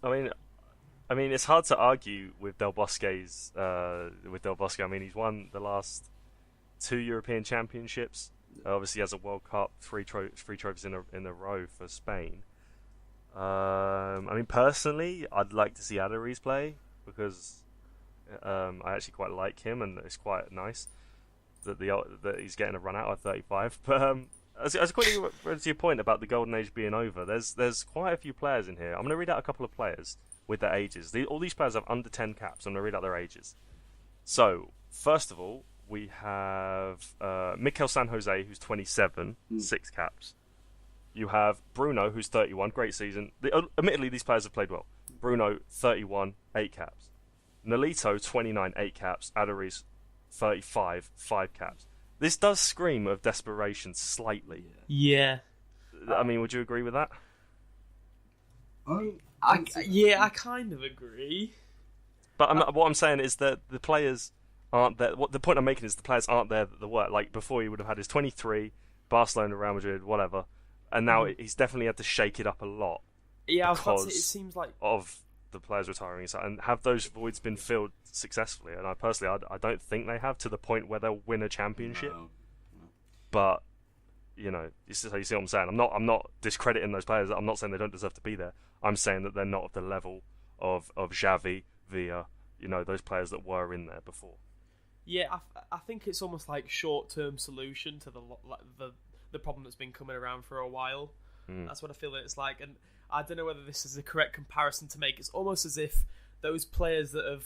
I mean, it's hard to argue with Del Bosque's. With Del Bosque, I mean, he's won the last 2 European Championships. Obviously, he has a World Cup, three trophies in a row for Spain. I mean, personally, I'd like to see Aduriz play because I actually quite like him, and it's quite nice that that he's getting a run out at 35. But as quickly to your point about the golden age being over, there's quite a few players in here. I'm going to read out a couple of players with their ages. All these players have under 10 caps. I'm going to read out their ages. So, first of all, we have Mikel San Jose, who's 27, 6 caps. You have Bruno, who's 31, great season. Admittedly, these players have played well. Bruno, 31, 8 caps. Nolito, 29, 8 caps. Aduriz, 35, 5 caps. This does scream of desperation slightly. Yeah. I mean, would you agree with that? I kind of agree. But what I'm saying is that the players aren't there. The point I'm making is the players aren't there that work. Like before, he would have had his 23, Barcelona, Real Madrid, whatever, and now he's definitely had to shake it up a lot. Yeah, because it seems like of the players retiring, and have those voids been filled successfully? And I personally, I don't think they have to the point where they'll win a championship. No. But you know, you see what I'm saying. I'm not discrediting those players. I'm not saying they don't deserve to be there. I'm saying that they're not at the level of Xavi, Villa, you know, those players that were in there before. Yeah, I think it's almost like short-term solution to the problem that's been coming around for a while. That's what I feel it's like, and I don't know whether this is the correct comparison to make. It's almost as if those players that have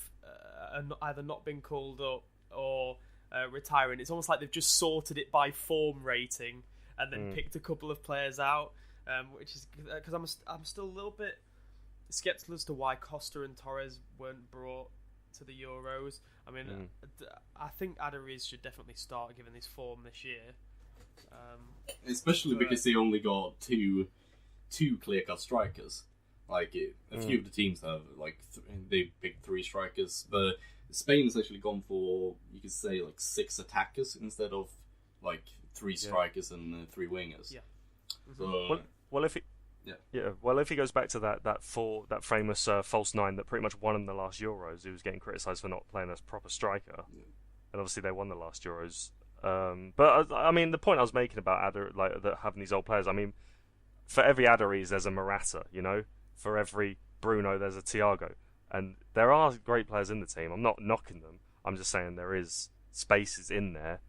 either not been called up or retiring, it's almost like they've just sorted it by form rating and then picked a couple of players out, which is because I'm still a little bit skeptical as to why Costa and Torres weren't brought to the Euros. I mean, I think Aduriz should definitely start given his form this year. Especially because they only got two clear-cut strikers. Like a few of the teams have they picked 3 strikers, but Spain has actually gone for, you could say, like 6 attackers instead of like 3 strikers and 3 wingers. Yeah. So, well, if he goes back to that famous false 9 that pretty much won in the last Euros, he was getting criticised for not playing as proper striker, and obviously they won the last Euros. But I mean, the point I was making about that having these old players, I mean, for every Aduriz there's a Morata, you know. For every Bruno there's a Thiago, and there are great players in the team. I'm not knocking them. I'm just saying there is spaces in there.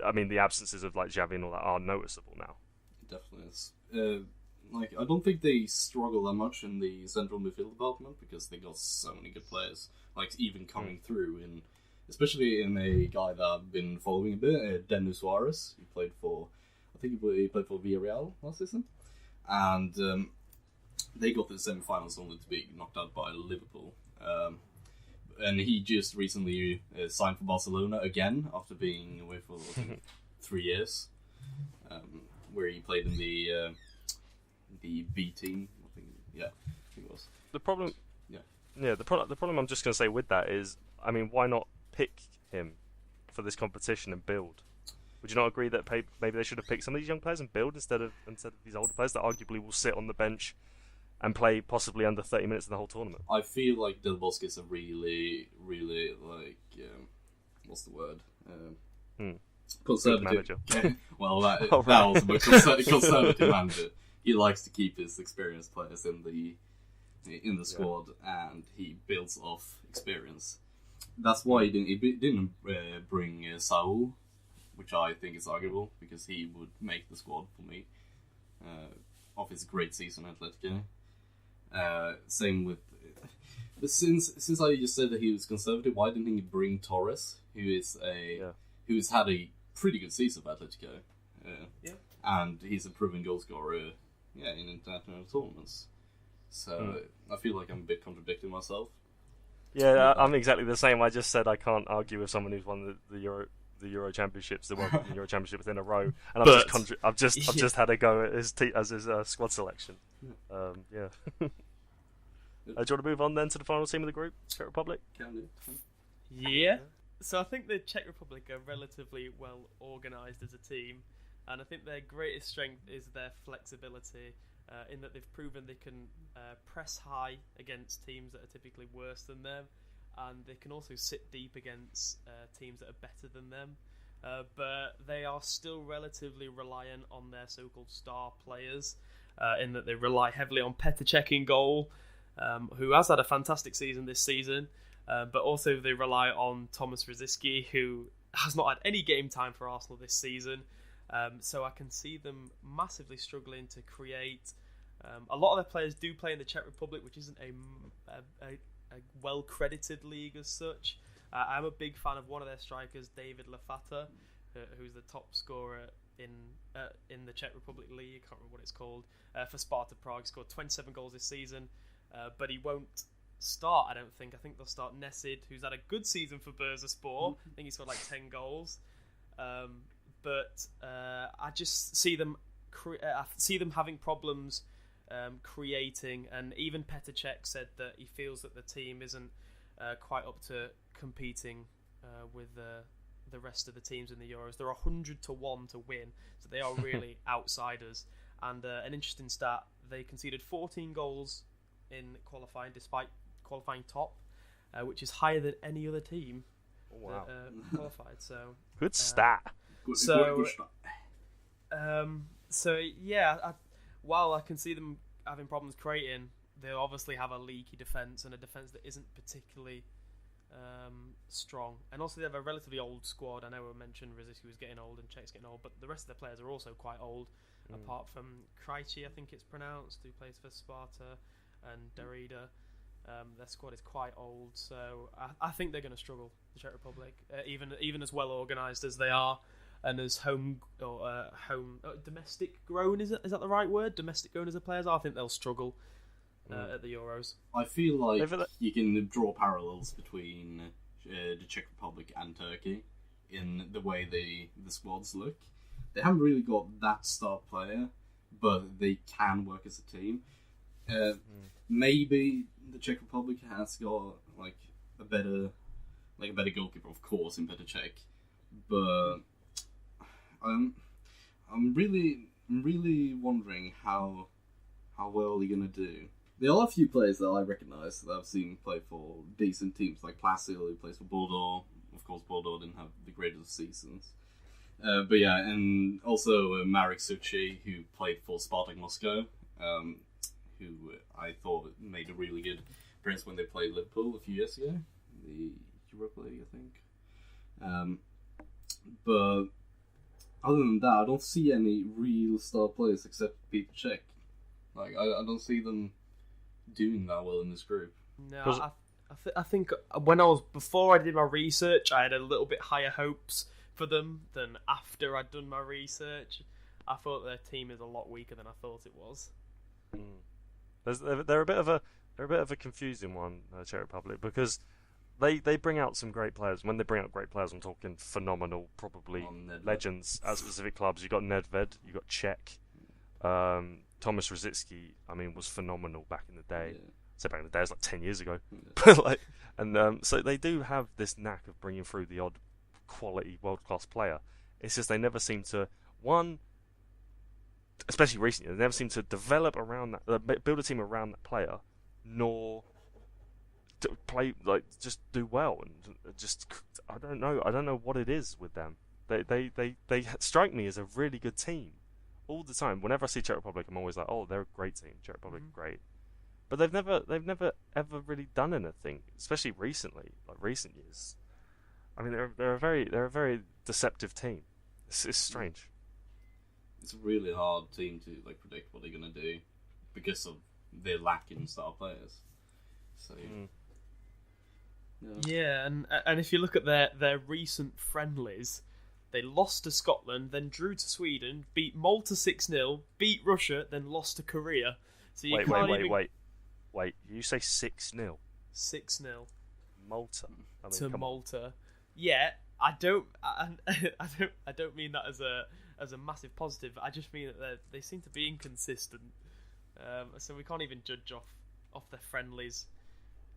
I mean, the absences of like Xavi and all that are noticeable now. It definitely is. I don't think they struggle that much in the central midfield department because they got so many good players, like even coming through in. Especially in a guy that I've been following a bit, Denis Suarez. He played for Villarreal last season, and they got to the semi-finals only to be knocked out by Liverpool. And he just recently signed for Barcelona again after being away for 3 years, where he played in the B team. I think it was the problem. The problem I'm just going to say with that is, I mean, why not pick him for this competition and build? Would you not agree that maybe they should have picked some of these young players and build instead of these older players that arguably will sit on the bench and play possibly under 30 minutes in the whole tournament? I feel like Del Bosque is a really, really what's the word? Conservative manager. Well, that was a conservative manager. He likes to keep his experienced players in the squad, and he builds off experience. That's why he didn't bring Saul, which I think is arguable, because he would make the squad for me off his great season at Atletico. Same with... But since I just said that he was conservative, why didn't he bring Torres, who's had a pretty good season for Atletico? And he's a proven goal scorer in international tournaments. So I feel like I'm a bit contradicting myself. Yeah, I'm exactly the same. I just said I can't argue with someone who's won the the Euro Championships, the World Cup and Euro Championships in a row, and I've just had a go at his squad selection. Yeah. Do you want to move on then to the final team of the group, Czech Republic? Can do. Yeah. So I think the Czech Republic are relatively well organised as a team, and I think their greatest strength is their flexibility, in that they've proven they can press high against teams that are typically worse than them, and they can also sit deep against teams that are better than them. But they are still relatively reliant on their so-called star players, in that they rely heavily on Petr Cech in goal, who has had a fantastic season this season, but also they rely on Thomas Rosicky, who has not had any game time for Arsenal this season. So I can see them massively struggling to create. A lot of their players do play in the Czech Republic, which isn't a well-credited league as such. I'm a big fan of one of their strikers, David Lafata, who's the top scorer in the Czech Republic League. I can't remember what it's called. For Sparta Prague, he scored 27 goals this season, but he won't start, I don't think. I think they'll start Nesid, who's had a good season for Bursaspor. I think he's got like 10 goals. But I just see them having problems creating, and even Petr Cech said that he feels that the team isn't quite up to competing with the rest of the teams in the Euros. They're 100-1 to win, so they are really outsiders. And an interesting stat, they conceded 14 goals in qualifying, despite qualifying top, which is higher than any other team that qualified. So good stat. Good So stat. Yeah, while I can see them having problems creating, they obviously have a leaky defence and a defence that isn't particularly strong. And also they have a relatively old squad. I know we mentioned Rosicky was getting old and Czech's getting old, but the rest of the players are also quite old, apart from Krejci, I think it's pronounced, who plays for Sparta, and Darida. Their squad is quite old, so I think they're going to struggle, the Czech Republic, even as well organised as they are, and as domestic grown, is that the right word? Domestic grown as the players are, I think they'll struggle at the Euros. I feel like you can draw parallels between the Czech Republic and Turkey in the way the squads look. They haven't really got that star player, but they can work as a team. Maybe the Czech Republic has got a better goalkeeper, of course, in Petr Cech, but I'm really wondering how well they're gonna do. There are a few players that I recognise that I've seen play for decent teams, like Plasil, who plays for Bordeaux. Of course, Bordeaux didn't have the greatest seasons. But yeah, and also Marek Suchi, who played for Spartak Moscow, who I thought made a really good appearance when they played Liverpool a few years ago, the Europa League, I think. But other than that, I don't see any real star players except Petr Cech. I don't see them doing that well in this group. No, I think before I did my research, I had a little bit higher hopes for them than after I'd done my research. I thought their team is a lot weaker than I thought it was. They're a bit of a confusing one, Czech Republic, because they bring out some great players. When they bring out great players, I'm talking phenomenal, probably legends at specific clubs. You got Nedved, you got Cech, Thomas Rosicky. I mean, was phenomenal back in the day. Yeah. So back in the day, it's like 10 years ago. Yeah. So they do have this knack of bringing through the odd quality world-class player. It's just they never seem to, especially recently, they never seem to develop around that, build a team around that player, nor to play just do well, and just I don't know what it is with them. They strike me as a really good team all the time. Whenever I see Czech Republic, I'm always like, oh, they're a great team. Czech Republic are great, but they've never ever really done anything, especially recently, like recent years. I mean, they're a very deceptive team. It's strange. It's a really hard team to predict what they're gonna do because of their lack in star players. So yeah, and if you look at their recent friendlies, they lost to Scotland, then drew to Sweden, beat Malta 6-0, beat Russia, then lost to Korea. So you Wait! You say 6-0? 6-0 Malta. to Malta. Yeah, I don't mean that as a massive positive. I just mean that they seem to be inconsistent. So we can't even judge off their friendlies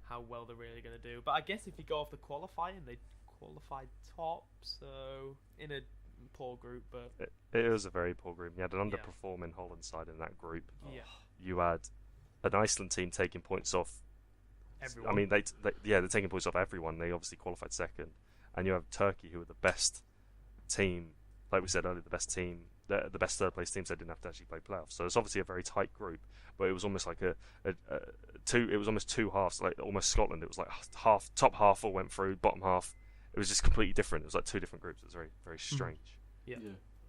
how well they're really going to do. But I guess if you go off the qualifying, they qualified top, so in a poor group. But it was a very poor group. You had an underperforming Holland side in that group. Yeah. You had an Iceland team taking points off everyone. I mean, they're taking points off everyone. They obviously qualified second, and you have Turkey, who are the best team. Like we said earlier, the best team, the best third place team, so they didn't have to actually play playoffs. So it's obviously a very tight group, but it was almost like it was almost two halves, like almost Scotland. It was like top half all went through, bottom half. It was just completely different. It was like two different groups. It was very, very strange. Yeah.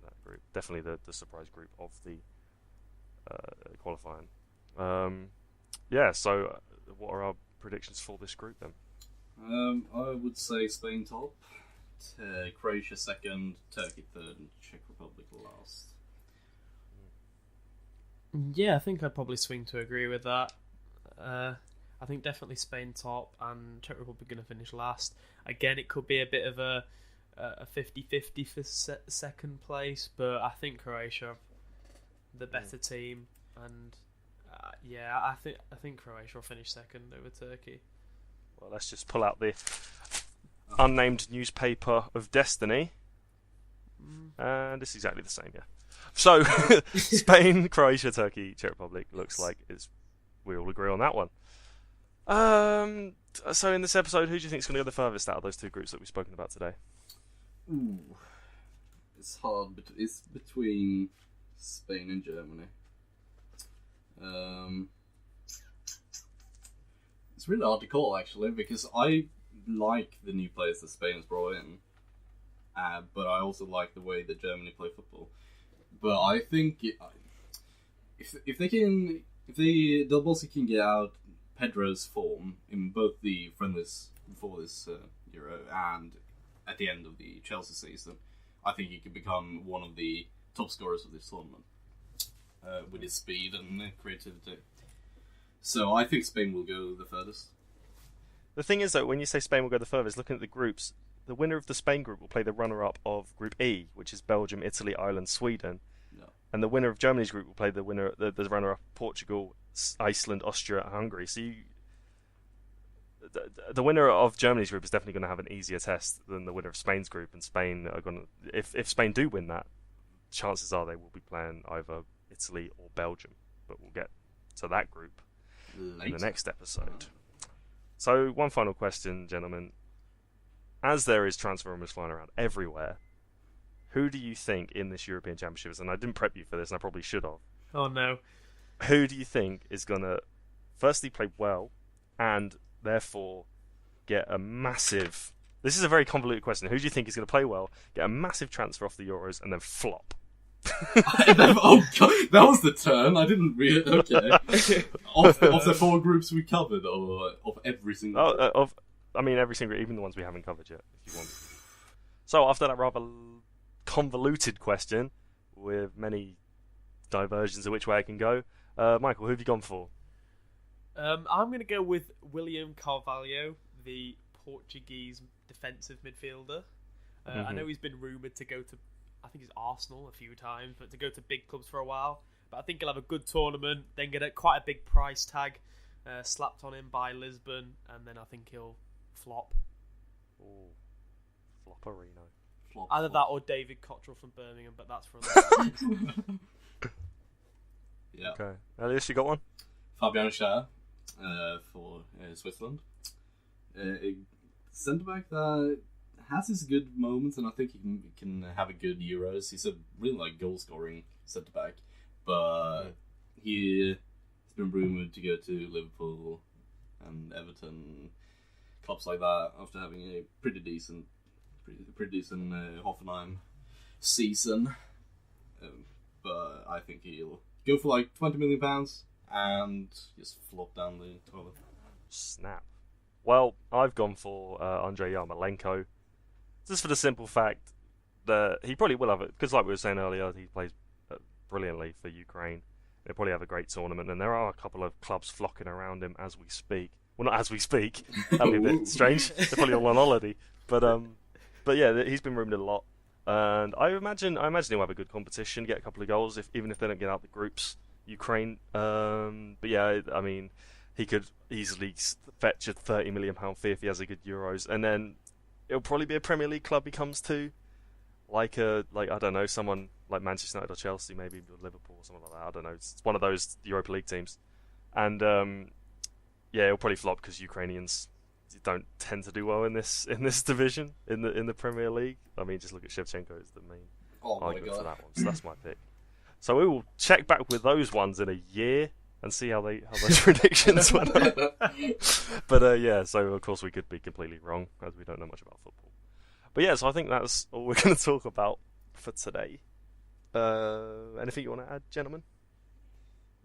That group, definitely the surprise group of the qualifying. So what are our predictions for this group then? I would say Spain top, Croatia second, Turkey third, and Czech Republic last. Yeah, I think I'd probably swing to agree with that. I think definitely Spain top and Czech Republic going to finish last. Again, it could be a bit of a 50-50 for second place, but I think Croatia are the better team, and I think Croatia will finish second over Turkey. Well, let's just pull out the unnamed newspaper of destiny, and it's exactly the same. Yeah. So Spain, Croatia, Turkey, Czech Republic looks like we all agree on that one. So in this episode, who do you think is going to go the furthest out of those two groups that we've spoken about today? Ooh, it's hard, but it's between Spain and Germany. It's really hard to call, actually, because I like the new players that Spain has brought in, but I also like the way that Germany play football. But I think if the Del can get out Pedro's form in both the friendlies before this Euro and at the end of the Chelsea season, I think he could become one of the top scorers of this tournament with his speed and creativity. So I think Spain will go the furthest. The thing is, though, when you say Spain will go the furthest, looking at the groups, the winner of the Spain group will play the runner-up of Group E, which is Belgium, Italy, Ireland, Sweden. No. And the winner of Germany's group will play the runner-up Portugal, Iceland, Austria, and Hungary. So the winner of Germany's group is definitely going to have an easier test than the winner of Spain's group. And Spain are going to, if Spain do win that, chances are they will be playing either Italy or Belgium. But we'll get to that group in the next episode. So one final question, gentlemen. As there is transfer rumours flying around everywhere, who do you think in this European Championships, and I didn't prep you for this and I probably should have. Oh no. Who do you think is going to firstly play well and therefore get a massive... This is a very convoluted question. Who do you think is going to play well, get a massive transfer off the Euros, and then flop? Oh god, that was the turn. I didn't really... Okay. Of the four groups we covered, or of every single... every single... Even the ones we haven't covered yet, if you want. So after that rather convoluted question, with many diversions of which way I can go, Michael, who have you gone for? I'm going to go with William Carvalho, the Portuguese defensive midfielder. I know he's been rumoured to go to, I think it's Arsenal a few times, but to go to big clubs for a while. But I think he'll have a good tournament, then get quite a big price tag slapped on him by Lisbon, and then I think he'll flop. Ooh, flopperino. Either that or David Cottrell from Birmingham, but that's for another time. Yeah. Okay. Elias, you got one? Fabian Schär for Switzerland. A centre-back that has his good moments, and I think he can have a good Euros. He's a really goal-scoring centre-back, but he's been rumoured to go to Liverpool and Everton, clubs like that, after having a pretty decent Hoffenheim season. But I think he'll go for £20 million and just flop down the toilet. Snap. Well, I've gone for Andrei Yarmolenko, just for the simple fact that he probably will have it, because like we were saying earlier, he plays brilliantly for Ukraine. He'll probably have a great tournament, and there are a couple of clubs flocking around him as we speak. Well, not as we speak. That'd be a bit strange. They're probably all on holiday. But But yeah, he's been rumoured a lot, and I imagine he'll have a good competition, get a couple of goals, even if they don't get out the groups. Ukraine, but yeah, I mean, he could easily fetch a £30 million fee if he has a good Euros, and then it'll probably be a Premier League club he comes to, like I don't know, someone like Manchester United or Chelsea, maybe, or Liverpool or something like that. I don't know. It's one of those Europa League teams, and yeah, it'll probably flop because Ukrainians don't tend to do well in this division in the Premier League. I mean, just look at Shevchenko as the main argument for that one. So that's my pick. So we will check back with those ones in a year and see how those predictions went up. But yeah, so of course we could be completely wrong as we don't know much about football. But yeah, so I think that's all we're going to talk about for today. Anything you want to add, gentlemen?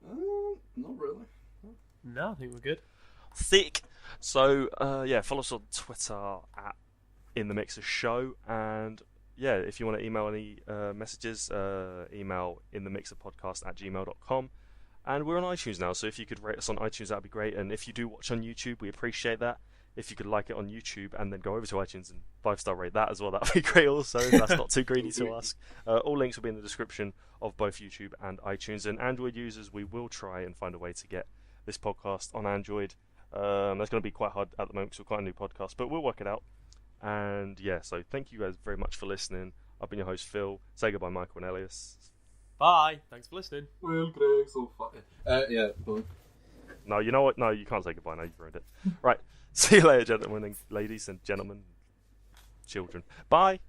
Not really. No, I think we're good. Thick. So yeah, follow us on Twitter at In The Mixer Show, and yeah, if you want to email any messages, email inthemixerpodcast@gmail.com. And we're on iTunes now, so if you could rate us on iTunes, that'd be great. And if you do watch on YouTube, we appreciate that. If you could like it on YouTube and then go over to iTunes and 5-star rate that as well, that'd be great also. That's not too greedy to ask. All links will be in the description of both YouTube and iTunes. And Android users, we will try and find a way to get this podcast on Android. That's going to be quite hard at the moment because we're quite a new podcast, but we'll work it out. And yeah, so thank you guys very much for listening. I've been your host, Phil. Say goodbye, Michael and Elias. Bye. Thanks for listening. Well, Greg, so funny. Yeah, bye. No, you know what? No, you can't say goodbye now. You've ruined it. Right. See you later, gentlemen and ladies and gentlemen, children. Bye.